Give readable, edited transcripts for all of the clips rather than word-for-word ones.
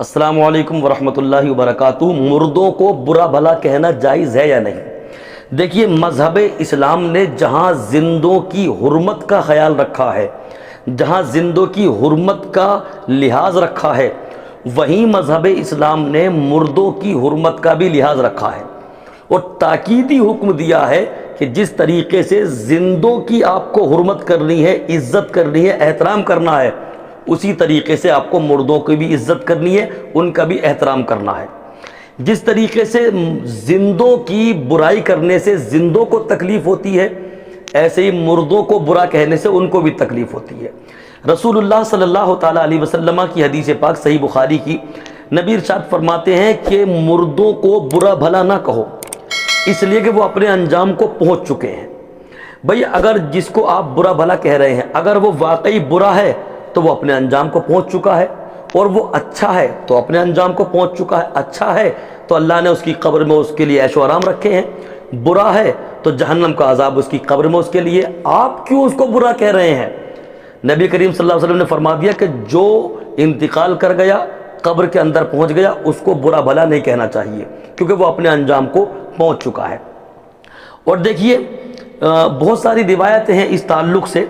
السلام علیکم ورحمۃ اللہ وبرکاتہ۔ مردوں کو برا بھلا کہنا جائز ہے یا نہیں؟ دیکھیے، مذہب اسلام نے جہاں زندوں کی حرمت کا خیال رکھا ہے، جہاں زندوں کی حرمت کا لحاظ رکھا ہے، وہیں مذہب اسلام نے مردوں کی حرمت کا بھی لحاظ رکھا ہے اور تاکیدی حکم دیا ہے کہ جس طریقے سے زندوں کی آپ کو حرمت کرنی ہے، عزت کرنی ہے، احترام کرنا ہے، اسی طریقے سے آپ کو مردوں کی بھی عزت کرنی ہے، ان کا بھی احترام کرنا ہے۔ جس طریقے سے زندوں کی برائی کرنے سے زندوں کو تکلیف ہوتی ہے، ایسے ہی مردوں کو برا کہنے سے ان کو بھی تکلیف ہوتی ہے۔ رسول اللہ صلی اللہ تعالیٰ علیہ وسلم کی حدیث پاک صحیح بخاری کی، نبی ارشاد فرماتے ہیں کہ مردوں کو برا بھلا نہ کہو، اس لیے کہ وہ اپنے انجام کو پہنچ چکے ہیں۔ بھئی اگر جس کو آپ برا بھلا کہہ رہے ہیں، اگر وہ واقعی برا ہے تو وہ اپنے انجام کو پہنچ چکا ہے، اور وہ اچھا ہے تو اپنے انجام کو پہنچ چکا ہے۔ اچھا ہے تو اللہ نے اس کی قبر میں اس کے لیے عیش و آرام رکھے ہیں، برا ہے تو جہنم کا عذاب اس کی قبر میں اس کے لیے۔ آپ کیوں اس کو برا کہہ رہے ہیں؟ نبی کریم صلی اللہ علیہ وسلم نے فرما دیا کہ جو انتقال کر گیا، قبر کے اندر پہنچ گیا، اس کو برا بھلا نہیں کہنا چاہیے، کیونکہ وہ اپنے انجام کو پہنچ چکا ہے۔ اور دیکھیے، بہت ساری روایتیں ہیں اس تعلق سے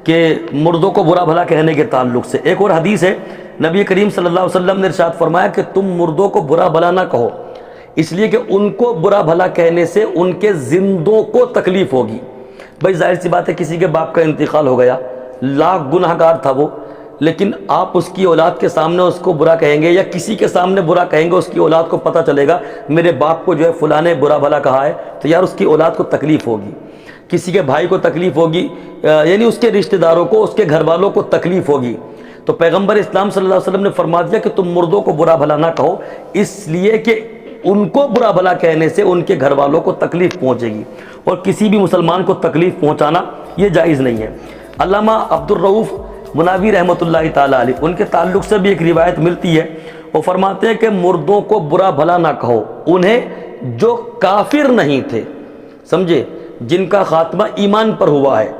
کہ مردوں کو برا بھلا کہنے کے تعلق سے۔ ایک اور حدیث ہے، نبی کریم صلی اللہ علیہ وسلم نے ارشاد فرمایا کہ تم مردوں کو برا بھلا نہ کہو، اس لیے کہ ان کو برا بھلا کہنے سے ان کے زندوں کو تکلیف ہوگی۔ بھائی ظاہر سی بات ہے، کسی کے باپ کا انتقال ہو گیا، لاکھ گناہ گار تھا وہ، لیکن آپ اس کی اولاد کے سامنے اس کو برا کہیں گے یا کسی کے سامنے برا کہیں گے، اس کی اولاد کو پتہ چلے گا میرے باپ کو جو ہے فلاں نے برا بھلا کہا ہے، تو یار اس کی اولاد کو تکلیف ہوگی، کسی کے بھائی کو تکلیف ہوگی، یعنی اس کے رشتہ داروں کو، اس کے گھر والوں کو تکلیف ہوگی۔ تو پیغمبر اسلام صلی اللہ علیہ وسلم نے فرما دیا کہ تم مردوں کو برا بھلا نہ کہو، اس لیے کہ ان کو برا بھلا کہنے سے ان کے گھر والوں کو تکلیف پہنچے گی، اور کسی بھی مسلمان کو تکلیف پہنچانا یہ جائز نہیں ہے۔ علامہ عبدالرؤف مناوی رحمۃ اللہ تعالیٰ علیہ، ان کے تعلق سے بھی ایک روایت ملتی ہے، وہ فرماتے ہیں کہ مردوں کو برا بھلا نہ کہو انہیں جو کافر نہیں تھے، سمجھے، جن کا خاتمہ ایمان پر ہوا ہے۔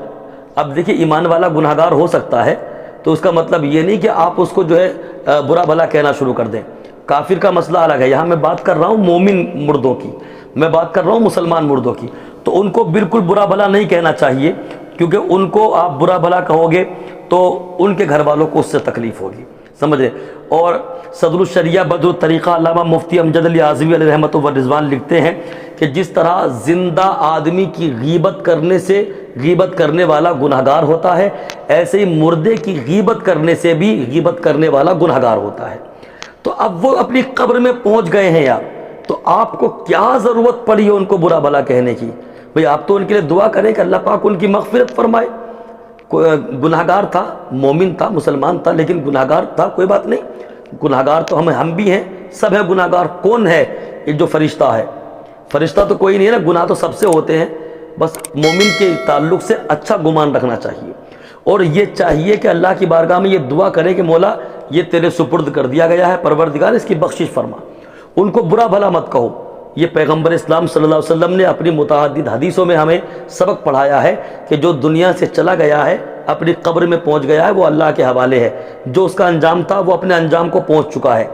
اب دیکھیے، ایمان والا گناہ گار ہو سکتا ہے، تو اس کا مطلب یہ نہیں کہ آپ اس کو جو ہے برا بھلا کہنا شروع کر دیں۔ کافر کا مسئلہ الگ ہے، یہاں میں بات کر رہا ہوں مومن مردوں کی، میں بات کر رہا ہوں مسلمان مردوں کی، تو ان کو بالکل برا بھلا نہیں کہنا چاہیے، کیونکہ ان کو آپ برا بھلا کہو گے تو ان کے گھر والوں کو اس سے تکلیف ہوگی، سمجھ رہے۔ اور صدر الشریعہ بدر الطریقہ علامہ مفتی امجد علی اعظمی علیہ رحمۃ و رضوان لکھتے ہیں کہ جس طرح زندہ آدمی کی غیبت کرنے سے غیبت کرنے والا گناہ گار ہوتا ہے، ایسے ہی مردے کی غیبت کرنے سے بھی غیبت کرنے والا گناہ گار ہوتا ہے۔ تو اب وہ اپنی قبر میں پہنچ گئے ہیں یار، تو آپ کو کیا ضرورت پڑی ہے ان کو برا بھلا کہنے کی؟ بھئی آپ تو ان کے لیے دعا کریں کہ اللہ پاک ان کی مغفرت فرمائے۔ گناہ گار تھا، مومن تھا، مسلمان تھا، لیکن گناہ گار تھا، کوئی بات نہیں، گناہ گار تو ہم بھی ہیں، سب ہے گناہ گار۔ کون ہے یہ جو فرشتہ ہے؟ فرشتہ تو کوئی نہیں ہے نا، گناہ تو سب سے ہوتے ہیں، بس مومن کے تعلق سے اچھا گمان رکھنا چاہیے، اور یہ چاہیے کہ اللہ کی بارگاہ میں یہ دعا کرے کہ مولا یہ تیرے سپرد کر دیا گیا ہے، پروردگار اس کی بخشش فرما۔ ان کو برا بھلا مت کہو۔ یہ پیغمبر اسلام صلی اللہ علیہ وسلم نے اپنی متعدد حدیثوں میں ہمیں سبق پڑھایا ہے کہ جو دنیا سے چلا گیا ہے، اپنی قبر میں پہنچ گیا ہے، وہ اللہ کے حوالے ہے۔ جو اس کا انجام تھا وہ اپنے انجام کو پہنچ چکا ہے۔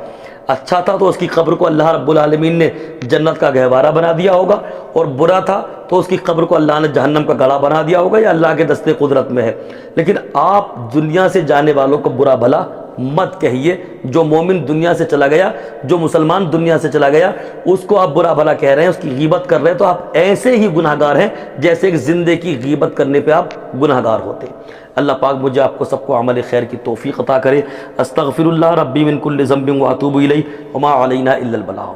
اچھا تھا تو اس کی قبر کو اللہ رب العالمین نے جنت کا گہوارہ بنا دیا ہوگا، اور برا تھا تو اس کی قبر کو اللہ نے جہنم کا گڑھا بنا دیا ہوگا، یا اللہ کے دستے قدرت میں ہے۔ لیکن آپ دنیا سے جانے والوں کو برا بھلا مت کہیے۔ جو مومن دنیا سے چلا گیا، جو مسلمان دنیا سے چلا گیا، اس کو آپ برا بھلا کہہ رہے ہیں، اس کی غیبت کر رہے ہیں، تو آپ ایسے ہی گناہ گار ہیں جیسے ایک زندے کی غیبت کرنے پہ آپ گناہ گار ہوتے۔ اللہ پاک مجھے آپ کو سب کو عمل خیر کی توفیق عطا کرے۔ استغفر اللہ ربی من کل ذنب واتوب الیہ وما علینا الا البلاغ۔